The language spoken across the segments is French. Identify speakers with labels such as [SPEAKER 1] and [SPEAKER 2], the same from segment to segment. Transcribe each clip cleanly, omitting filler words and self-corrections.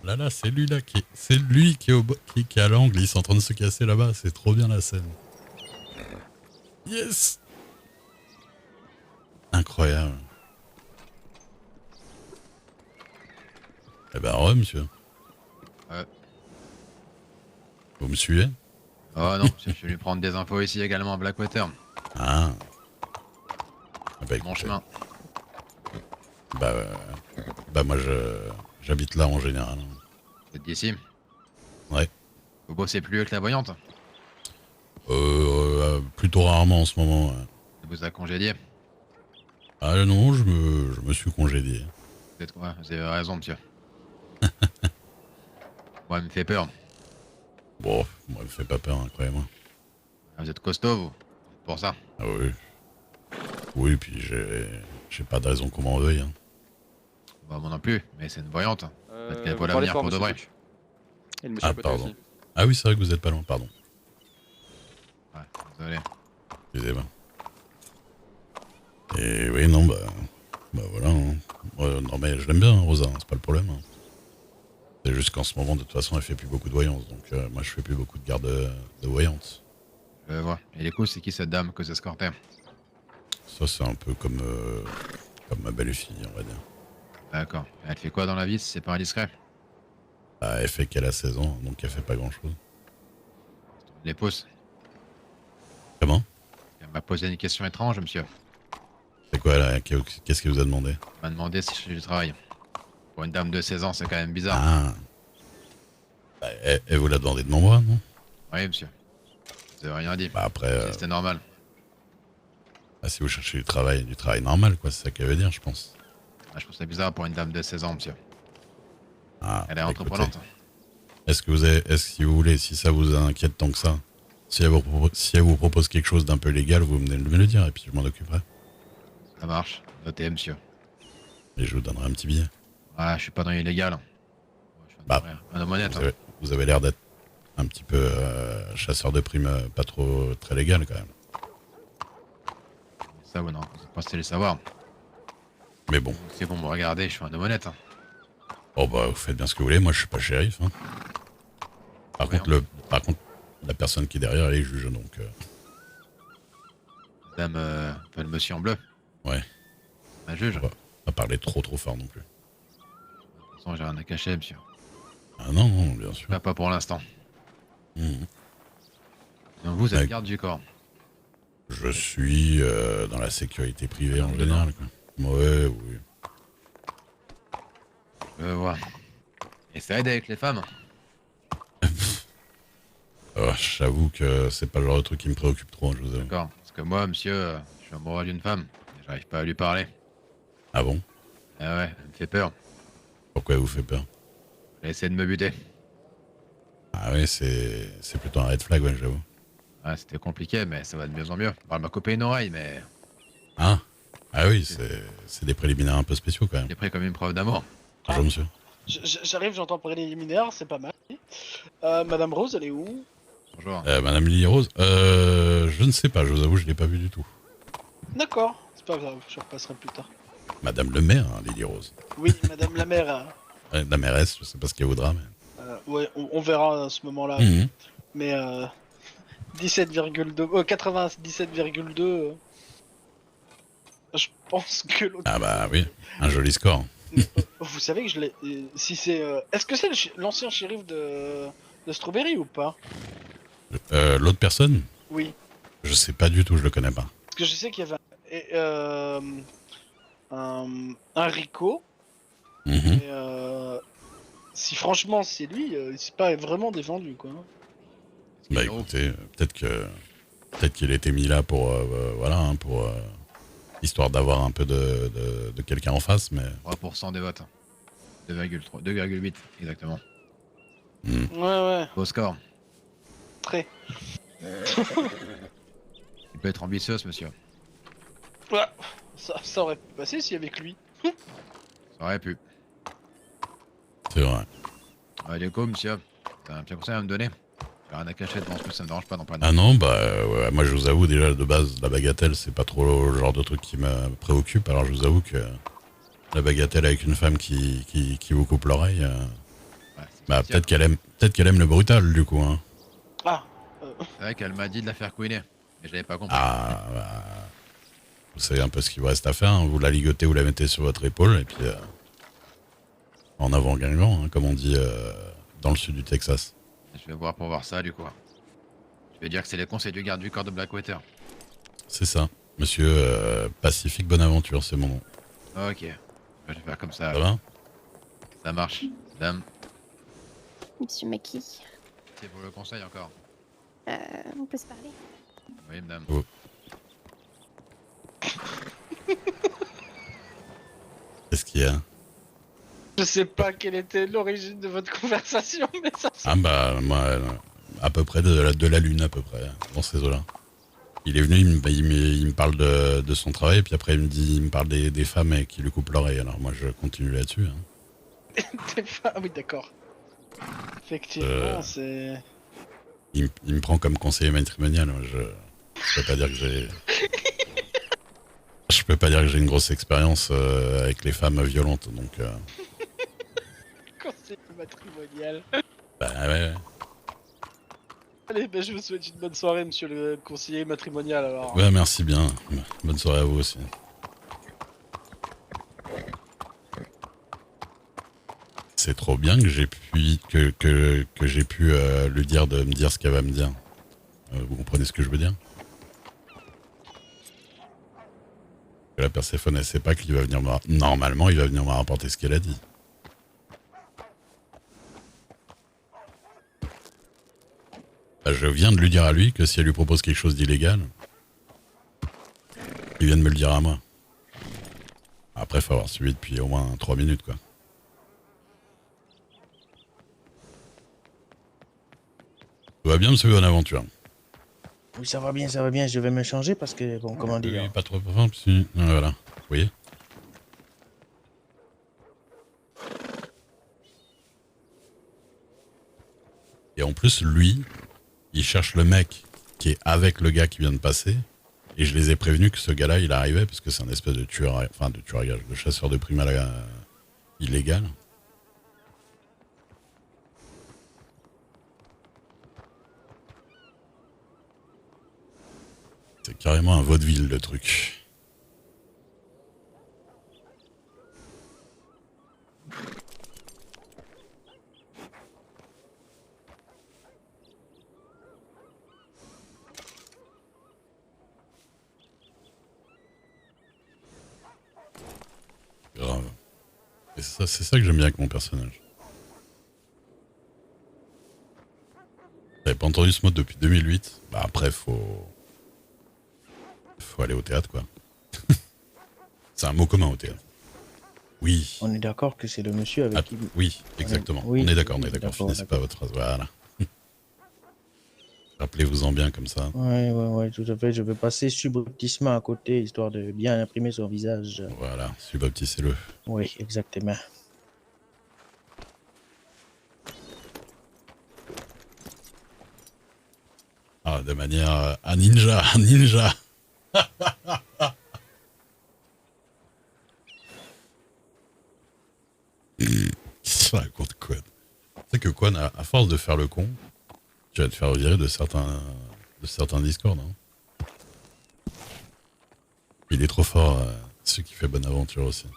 [SPEAKER 1] Là, c'est lui là c'est lui qui est qui est à l'angle, ils sont en train de se casser là-bas, c'est trop bien la scène. Yes. Incroyable. Eh ben ouais monsieur,
[SPEAKER 2] Ouais.
[SPEAKER 1] vous me suivez?
[SPEAKER 2] Oh non, je vais lui prendre des infos ici également à Blackwater.
[SPEAKER 1] Ah, ah bah
[SPEAKER 2] C'est mon
[SPEAKER 1] écoutez,
[SPEAKER 2] chemin.
[SPEAKER 1] bah, bah moi j'habite là en général.
[SPEAKER 2] Vous êtes d'ici.
[SPEAKER 1] Ouais.
[SPEAKER 2] Vous bossez plus avec la voyante.
[SPEAKER 1] Plutôt rarement en ce moment. Ouais.
[SPEAKER 2] Elle vous a congédié.
[SPEAKER 1] Ah non, je me suis congédié.
[SPEAKER 2] Vous êtes quoi? Vous avez raison, monsieur. Moi, elle me fait peur.
[SPEAKER 1] Bon, moi, me fait pas peur, hein, croyez-moi.
[SPEAKER 2] Ah, vous êtes costaud, vous. C'est pour ça.
[SPEAKER 1] Ah oui. Oui, puis j'ai pas de raison qu'on m'en veuille. Hein.
[SPEAKER 2] Bah, moi non plus, mais c'est une voyante. Peut-être qu'elle voit
[SPEAKER 3] Vous parlez
[SPEAKER 2] l'avenir
[SPEAKER 3] fort,
[SPEAKER 2] pour de
[SPEAKER 3] monsieur
[SPEAKER 2] vrai.
[SPEAKER 3] Tuc. Et le monsieur
[SPEAKER 1] Ah,
[SPEAKER 3] à côté
[SPEAKER 1] pardon.
[SPEAKER 3] aussi.
[SPEAKER 1] Ah oui, c'est vrai que vous êtes pas loin, pardon.
[SPEAKER 2] Ouais, désolé.
[SPEAKER 1] Excusez-moi. Et oui, non, bah voilà. Hein. Non, mais je l'aime bien, hein, Rosa, hein, c'est pas le problème. Hein. C'est juste qu'en ce moment, de toute façon, elle fait plus beaucoup de voyance. Donc, moi, je fais plus beaucoup de garde de voyance.
[SPEAKER 2] Je vois. Et les coups, c'est qui cette dame que vous escortez?
[SPEAKER 1] Ça, c'est un peu comme ma belle-fille, on va dire.
[SPEAKER 2] D'accord. Elle fait quoi dans la vie si c'est pas indiscret?
[SPEAKER 1] Bah, elle fait qu'elle a 16 ans, donc elle fait pas grand-chose.
[SPEAKER 2] Les pousse.
[SPEAKER 1] Comment?
[SPEAKER 2] Elle m'a posé une question étrange, monsieur.
[SPEAKER 1] C'est quoi, là? Qu'est-ce qu'il vous a demandé?
[SPEAKER 2] Elle m'a demandé si je fais du travail. Pour une dame de 16 ans, c'est quand même bizarre.
[SPEAKER 1] Ah, bah, elle vous l'a demandé de moi, non?
[SPEAKER 2] Oui, monsieur. Vous avez rien dit.
[SPEAKER 1] Bah après,
[SPEAKER 2] C'était normal.
[SPEAKER 1] bah, si vous cherchez du travail normal, quoi, c'est ça qu'elle veut dire, je pense.
[SPEAKER 2] Ah, je trouve ça bizarre pour une dame de 16 ans, monsieur.
[SPEAKER 1] Ah,
[SPEAKER 2] Elle est
[SPEAKER 1] bah,
[SPEAKER 2] entreprenante.
[SPEAKER 1] écoutez, est-ce que si vous voulez, si ça vous inquiète tant que ça, si elle vous propose quelque chose d'un peu légal, vous venez de me le dire et puis je m'en occuperai.
[SPEAKER 2] Ça marche. Notez, monsieur.
[SPEAKER 1] Et je vous donnerai un petit billet.
[SPEAKER 2] Ah, je suis pas dans l'illégal. Je suis
[SPEAKER 1] Bah,
[SPEAKER 2] un homme honnête.
[SPEAKER 1] vous avez l'air d'être un petit peu chasseur de primes, pas trop très légal quand même.
[SPEAKER 2] Ça, vous non. Vous êtes pas censé le savoir.
[SPEAKER 1] Mais bon,
[SPEAKER 2] Si vous me regardez, je suis un homme honnête.
[SPEAKER 1] oh bah vous faites bien ce que vous voulez. Moi, je suis pas shérif. Hein. Par
[SPEAKER 2] Oui,
[SPEAKER 1] contre, la personne qui est derrière, elle est juge, donc
[SPEAKER 2] Madame, le monsieur en bleu.
[SPEAKER 1] ouais,
[SPEAKER 2] Un juge.
[SPEAKER 1] on va pas parler trop fort non plus.
[SPEAKER 2] De toute façon, j'ai rien à cacher, monsieur.
[SPEAKER 1] Ah non, non, bien sûr.
[SPEAKER 2] Pas pour l'instant.
[SPEAKER 1] Mhm.
[SPEAKER 2] Donc vous êtes
[SPEAKER 1] Ouais.
[SPEAKER 2] garde du corps.
[SPEAKER 1] Je suis dans la sécurité privée en
[SPEAKER 2] Non,
[SPEAKER 1] général. Quoi. Ouais, oui.
[SPEAKER 2] Je vois. Et ça aide avec les femmes.
[SPEAKER 1] J'avoue que c'est pas le genre de truc qui me préoccupe trop, je vous avoue.
[SPEAKER 2] D'accord. Parce que moi, monsieur, je suis amoureux d'une femme. Et j'arrive pas à lui parler.
[SPEAKER 1] Ah bon?
[SPEAKER 2] Ah ouais, elle me fait peur.
[SPEAKER 1] Pourquoi elle vous fait peur?
[SPEAKER 2] Elle essaie de me buter.
[SPEAKER 1] Ah oui, c'est plutôt un red flag, ouais, j'avoue.
[SPEAKER 2] Ah, c'était compliqué, mais ça va de mieux en mieux. Elle m'a coupé une oreille, mais
[SPEAKER 1] Ah? Ah oui, c'est des préliminaires un peu spéciaux quand même.
[SPEAKER 2] j'ai pris comme une preuve d'amour.
[SPEAKER 1] Bonjour monsieur.
[SPEAKER 4] J'arrive, j'entends préliminaire, c'est pas mal. Madame Rose, elle est où?
[SPEAKER 2] Bonjour.
[SPEAKER 1] Madame Lily Rose, je ne sais pas, je vous avoue, je l'ai pas vue du tout.
[SPEAKER 4] D'accord, c'est pas grave, je repasserai plus tard.
[SPEAKER 1] Madame le maire, hein, Lily Rose.
[SPEAKER 4] Oui, Madame la mère.
[SPEAKER 1] La mairesse, je sais pas ce qu'elle voudra, mais...
[SPEAKER 4] Ouais, on verra à ce moment-là.
[SPEAKER 1] Mhm.
[SPEAKER 4] Mais 17,2, 97,2. Je pense que l'autre.
[SPEAKER 1] Ah bah oui, un joli score.
[SPEAKER 4] Vous savez que je l'ai. Si c'est. Est-ce que c'est l'ancien shérif de Strawberry ou pas?
[SPEAKER 1] L'autre personne,
[SPEAKER 4] Oui.
[SPEAKER 1] je sais pas du tout, je le connais pas.
[SPEAKER 4] Parce que je sais qu'il y avait un Rico.
[SPEAKER 1] Mhm.
[SPEAKER 4] Et si franchement c'est lui, c'est pas vraiment défendu quoi.
[SPEAKER 1] Bah
[SPEAKER 2] Héros.
[SPEAKER 1] écoutez, peut-être qu'il a été mis là pour voilà, hein, pour histoire d'avoir un peu de quelqu'un en face, mais
[SPEAKER 2] 3% des votes. 2,3, 2,8 exactement.
[SPEAKER 1] hmm.
[SPEAKER 4] Ouais ouais,
[SPEAKER 2] Beau score.
[SPEAKER 4] très.
[SPEAKER 2] Il peut être ambitieux, ce monsieur.
[SPEAKER 4] Ouais, ça aurait pu passer si avec lui.
[SPEAKER 2] Ça aurait pu.
[SPEAKER 1] C'est vrai.
[SPEAKER 2] Allez, go, monsieur. T'as un petit conseil à me donner? J'ai rien à cacher devant ce que ça me dérange pas d'en parler.
[SPEAKER 1] Ah non, bah ouais, moi je vous avoue déjà de base la bagatelle c'est pas trop le genre de truc qui me préoccupe, alors je vous avoue que la bagatelle avec une femme qui vous coupe l'oreille,
[SPEAKER 2] Ouais,
[SPEAKER 1] Bah peut-être qu'elle aime le brutal du coup. Hein.
[SPEAKER 4] Ah,
[SPEAKER 2] C'est vrai qu'elle m'a dit de la faire couiner, mais j'avais pas compris.
[SPEAKER 1] Ah bah, vous savez un peu ce qu'il vous reste à faire. Hein. Vous la ligotez, vous la mettez sur votre épaule et puis en avant Guingamp, hein, comme on dit dans le sud du Texas.
[SPEAKER 2] Je vais voir pour voir ça du coup. Je vais dire que c'est les conseils du garde du corps de Blackwater.
[SPEAKER 1] C'est ça. Monsieur Pacifique Bonaventure, c'est mon nom.
[SPEAKER 2] Ok, je vais faire comme ça.
[SPEAKER 1] Ça va?
[SPEAKER 2] Ça marche. Dame,
[SPEAKER 3] Monsieur Maki,
[SPEAKER 2] c'est pour le conseil encore.
[SPEAKER 3] on peut se parler?
[SPEAKER 2] Oui, madame.
[SPEAKER 1] Oh. Qu'est-ce qu'il y a?
[SPEAKER 4] je sais pas quelle était l'origine de votre conversation, mais ça.
[SPEAKER 1] Ah bah moi, à peu près de la lune à peu près, dans ces eaux-là. Il est venu, il me parle de son travail, puis après il me parle des femmes qui lui coupent l'oreille. Alors moi je continue là-dessus. Hein.
[SPEAKER 4] Ah oui, d'accord. Effectivement, c'est.
[SPEAKER 1] Il me prend comme conseiller matrimonial. Moi, je peux pas dire que j'ai. Je peux pas dire que j'ai une grosse expérience avec les femmes violentes, donc.
[SPEAKER 4] Conseil matrimonial.
[SPEAKER 1] Bah ouais.
[SPEAKER 4] Allez, ben, je vous souhaite une bonne soirée, monsieur le conseiller matrimonial, alors.
[SPEAKER 1] Ouais, merci bien. Bonne soirée à vous aussi. C'est trop bien que j'ai pu j'ai pu lui dire de me dire ce qu'elle va me dire. Vous comprenez ce que je veux dire? Que la Perséphone, elle sait pas qu'il va venir normalement, il va venir me rapporter ce qu'elle a dit. Bah, je viens de lui dire à lui que si elle lui propose quelque chose d'illégal, il vient de me le dire à moi. Après, faut avoir suivi depuis au moins 3 minutes, quoi. Tout va bien, monsieur Bonaventure?
[SPEAKER 5] Oui, ça va bien, je vais me changer parce que, bon, comment dire...
[SPEAKER 1] Oui, pas trop fort, si. Voilà, vous voyez. Et en plus, lui, il cherche le mec qui est avec le gars qui vient de passer. Et je les ai prévenus que ce gars-là, il arrivait parce que c'est un espèce de tueur, enfin de tueur à gage, de chasseur de primes illégal. C'est carrément un vaudeville, le truc. Grave. Et c'est ça que j'aime bien avec mon personnage. J'avais pas entendu ce mot depuis 2008. Bah après, faut aller au théâtre, quoi. C'est un mot commun au théâtre. Oui.
[SPEAKER 5] On est d'accord que c'est le monsieur avec qui...
[SPEAKER 1] Oui, exactement.
[SPEAKER 5] Oui,
[SPEAKER 1] on est d'accord,
[SPEAKER 5] d'accord,
[SPEAKER 1] Finissez pas votre phrase. Voilà. Rappelez-vous-en bien comme ça.
[SPEAKER 5] Ouais, tout à fait. Je vais passer subrepticement à côté, histoire de bien imprimer son visage.
[SPEAKER 1] Voilà, subaptissez-le.
[SPEAKER 5] Oui, exactement.
[SPEAKER 1] Ah, de manière un ninja, un ninja. Ça raconte quoi? Tu sais que Quan, à force de faire le con, tu vas te faire virer de certains Discord. Hein. Il est trop fort, ce qui fait bonne aventure aussi.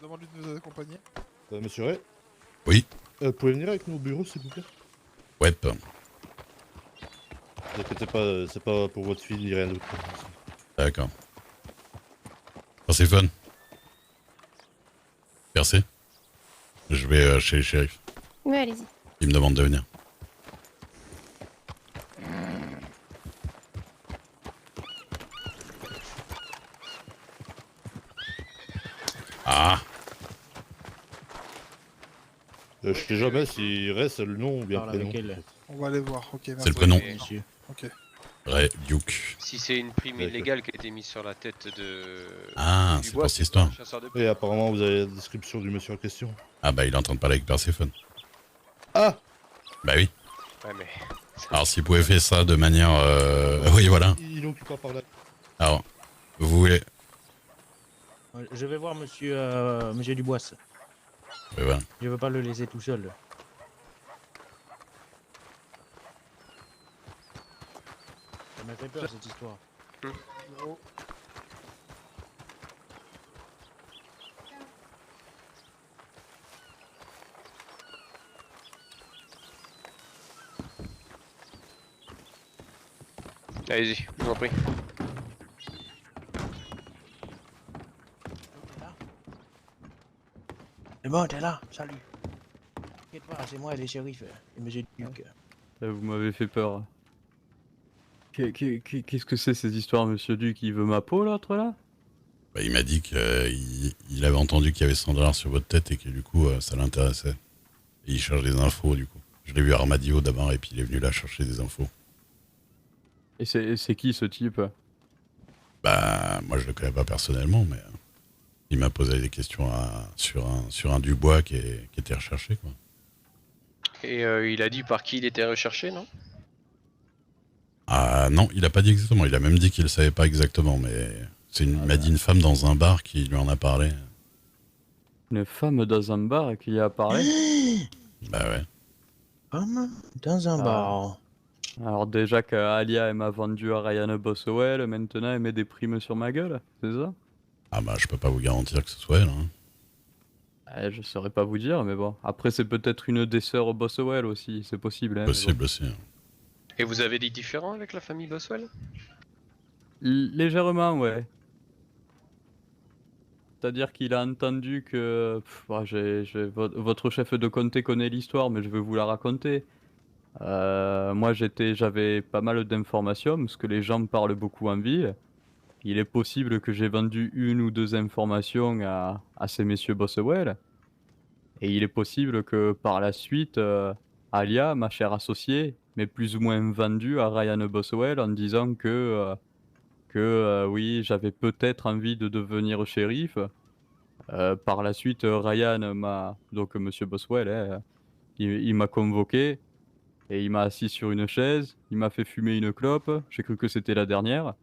[SPEAKER 6] Demande-lui de nous accompagner.
[SPEAKER 7] Monsieur Ray,
[SPEAKER 1] Oui,
[SPEAKER 7] vous pouvez venir avec nous au bureau s'il vous plaît?
[SPEAKER 1] ouais.
[SPEAKER 7] Ne vous inquiétez pas, c'est pas pour votre fille ni rien d'autre.
[SPEAKER 1] D'accord. Perséphone. Percé. Je vais chez le shérif.
[SPEAKER 3] Oui, allez-y.
[SPEAKER 1] Il me demande de venir. Ah,
[SPEAKER 7] Je sais jamais s'il reste le nom ou bien le
[SPEAKER 5] Parle avec
[SPEAKER 7] prénom.
[SPEAKER 5] elle.
[SPEAKER 6] On va aller voir. Ok, merci.
[SPEAKER 1] c'est le prénom.
[SPEAKER 5] Monsieur.
[SPEAKER 6] Ok.
[SPEAKER 1] Ray Duke.
[SPEAKER 8] Si c'est une prime
[SPEAKER 7] D'accord.
[SPEAKER 8] illégale qui a été mise sur la tête de.
[SPEAKER 1] Ah, c'est
[SPEAKER 8] Dubois,
[SPEAKER 1] pour cette
[SPEAKER 8] pas
[SPEAKER 1] histoire.
[SPEAKER 8] un chasseur de
[SPEAKER 7] Et
[SPEAKER 8] primes.
[SPEAKER 7] apparemment vous avez la description du monsieur en question.
[SPEAKER 1] Ah bah il est en train de parler avec Perséphone.
[SPEAKER 7] Ah,
[SPEAKER 1] Bah oui.
[SPEAKER 8] Ouais, mais.
[SPEAKER 1] Alors s'il pouvait faire ça de manière... Oui, voilà.
[SPEAKER 7] il occupe pas par là.
[SPEAKER 1] Alors, vous voulez...
[SPEAKER 5] Je vais voir monsieur Dubois.
[SPEAKER 1] Voilà.
[SPEAKER 5] Je veux pas le laisser tout seul. m'a fait peur cette histoire.
[SPEAKER 6] Bureau.
[SPEAKER 8] Allez-y, je vous en prie.
[SPEAKER 5] C'est bon, t'es là, salut. T'inquiète pas, c'est moi et les shérifs et monsieur Duc.
[SPEAKER 9] Là, vous m'avez fait peur. Qu'est-ce que c'est ces histoires, monsieur Duc? Il veut ma peau, l'autre, là?
[SPEAKER 1] Bah, il m'a dit qu'il avait entendu qu'il y avait 100 $ sur votre tête et que du coup ça l'intéressait. Et il cherche des infos du coup. Je l'ai vu à Armadillo d'abord et puis il est venu là chercher des infos.
[SPEAKER 9] Et c'est qui ce type?
[SPEAKER 1] Bah moi je le connais pas personnellement mais il m'a posé des questions sur un Dubois qui était recherché quoi.
[SPEAKER 8] Et il a dit par qui il était recherché, non?
[SPEAKER 1] Ah non, il a pas dit exactement, il a même dit qu'il le savait pas exactement mais il m'a dit une femme dans un bar qui lui en a parlé.
[SPEAKER 9] Une femme dans un bar qui y a parlé?
[SPEAKER 1] Bah ouais.
[SPEAKER 5] Femme dans un bar.
[SPEAKER 9] Alors déjà qu'Alia elle m'a vendu à Ryan Boswell, maintenant elle met des primes sur ma gueule, c'est ça?
[SPEAKER 1] Ah bah je peux pas vous garantir que ce soit elle. Hein.
[SPEAKER 9] Je saurais pas vous dire, mais bon. Après c'est peut-être une des sœurs Boswell aussi, c'est possible. Hein,
[SPEAKER 1] Possible aussi. Hein.
[SPEAKER 8] Et vous avez des différends avec la famille Boswell?
[SPEAKER 9] Légèrement, ouais. C'est-à-dire qu'il a entendu que... votre chef de comté connaît l'histoire, mais je vais vous la raconter. Moi j'avais pas mal d'informations, parce que les gens parlent beaucoup en ville. Il est possible que j'ai vendu 1 ou 2 informations à ces messieurs Boswell. Et il est possible que par la suite, Alia, ma chère associée, m'ait plus ou moins vendu à Ryan Boswell en disant que oui, j'avais peut-être envie de devenir shérif. Par la suite, Ryan donc monsieur Boswell, hein, il m'a convoqué et il m'a assis sur une chaise, il m'a fait fumer une clope, j'ai cru que c'était la dernière.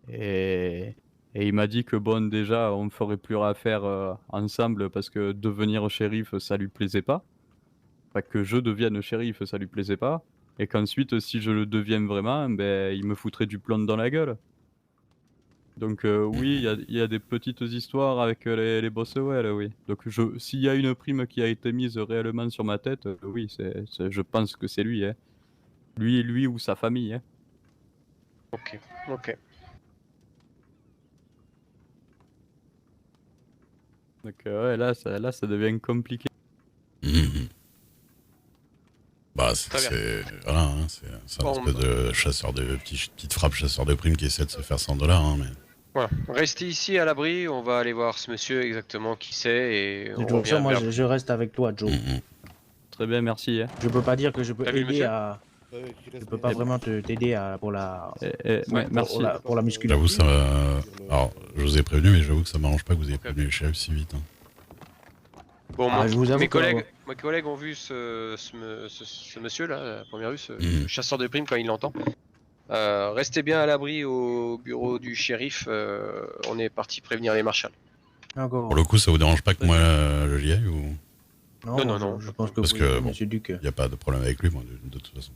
[SPEAKER 9] Et il m'a dit que bon, déjà, on ne ferait plus affaire ensemble parce que devenir shérif, ça lui plaisait pas. Enfin, que je devienne shérif, ça lui plaisait pas. Et qu'ensuite, si je le deviens vraiment, ben, il me foutrait du plomb dans la gueule. Donc oui, il y a des petites histoires avec les Boswell, oui. Donc s'il y a une prime qui a été mise réellement sur ma tête, oui, je pense que c'est lui, hein. Lui ou sa famille, hein.
[SPEAKER 8] Ok, ok.
[SPEAKER 9] Donc ouais, là, ça devient compliqué.
[SPEAKER 1] Bah
[SPEAKER 8] Très
[SPEAKER 1] c'est voilà, hein, c'est un
[SPEAKER 8] Bon,
[SPEAKER 1] espèce de chasseur de petite frappe, chasseur de primes qui essaie de se faire 100 $, hein, mais.
[SPEAKER 8] Voilà, restez ici à l'abri, on va aller voir ce monsieur exactement qui c'est et
[SPEAKER 5] De
[SPEAKER 8] on
[SPEAKER 5] toute façon,
[SPEAKER 8] revient
[SPEAKER 5] moi
[SPEAKER 8] vers...
[SPEAKER 5] je reste avec toi, Joe.
[SPEAKER 9] Très bien, merci, hein.
[SPEAKER 5] Je peux pas dire que je peux
[SPEAKER 8] T'as vu,
[SPEAKER 5] aider
[SPEAKER 8] monsieur
[SPEAKER 5] à. Je peux pas vraiment t'aider pour la.
[SPEAKER 9] Merci.
[SPEAKER 5] Pour la musculation.
[SPEAKER 1] J'avoue ça. Alors je vous ai prévenu, mais j'avoue que ça m'arrange pas que vous ayez prévenu les chefs si vite. Hein.
[SPEAKER 8] Bon,
[SPEAKER 5] Ah, je vous avoue
[SPEAKER 8] mes
[SPEAKER 5] que-
[SPEAKER 8] collègues ont vu ce monsieur là, la première vue, ce chasseur de primes quand il l'entend. Restez bien à l'abri au bureau du shérif, on est parti prévenir les marshals.
[SPEAKER 5] Encore.
[SPEAKER 1] Pour le coup, ça vous dérange pas que moi j'y aille ou
[SPEAKER 8] Non.
[SPEAKER 5] Je pense que
[SPEAKER 1] Parce
[SPEAKER 5] oui,
[SPEAKER 1] que, bon,
[SPEAKER 5] monsieur Duc.
[SPEAKER 1] y a pas de problème avec lui, moi, de toute façon.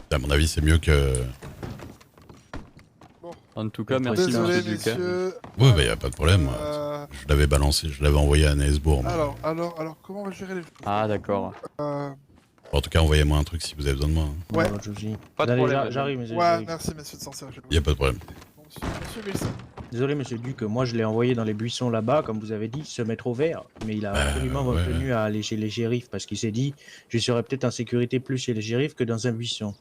[SPEAKER 1] À mon avis, c'est mieux que.
[SPEAKER 9] En tout cas, merci,
[SPEAKER 6] Désolé,
[SPEAKER 9] monsieur Duc, hein.
[SPEAKER 6] messieurs.
[SPEAKER 1] Ouais, bah y a pas de problème. Moi. Je l'avais balancé, je l'avais envoyé à Nesbourg. moi.
[SPEAKER 6] Alors, comment on va gérer les choses?
[SPEAKER 9] Ah, d'accord.
[SPEAKER 1] En tout cas, envoyez-moi un truc si vous avez besoin de moi. Hein.
[SPEAKER 6] Ouais.
[SPEAKER 5] Non, je vous dis.
[SPEAKER 8] Pas de
[SPEAKER 5] Allez,
[SPEAKER 8] problème.
[SPEAKER 5] J'arrive, monsieur.
[SPEAKER 6] Ouais,
[SPEAKER 5] j'arrive.
[SPEAKER 6] merci, messieurs de Sancerre.
[SPEAKER 1] Y a pas de problème.
[SPEAKER 6] Monsieur Wilson.
[SPEAKER 5] Désolé, monsieur Duc, moi je l'ai envoyé dans les buissons là-bas, comme vous avez dit, se mettre au vert. Mais il a absolument
[SPEAKER 1] ouais.
[SPEAKER 5] retenu à aller chez les shérifs parce qu'il s'est dit je serais peut-être en sécurité plus chez les shérifs que dans un buisson.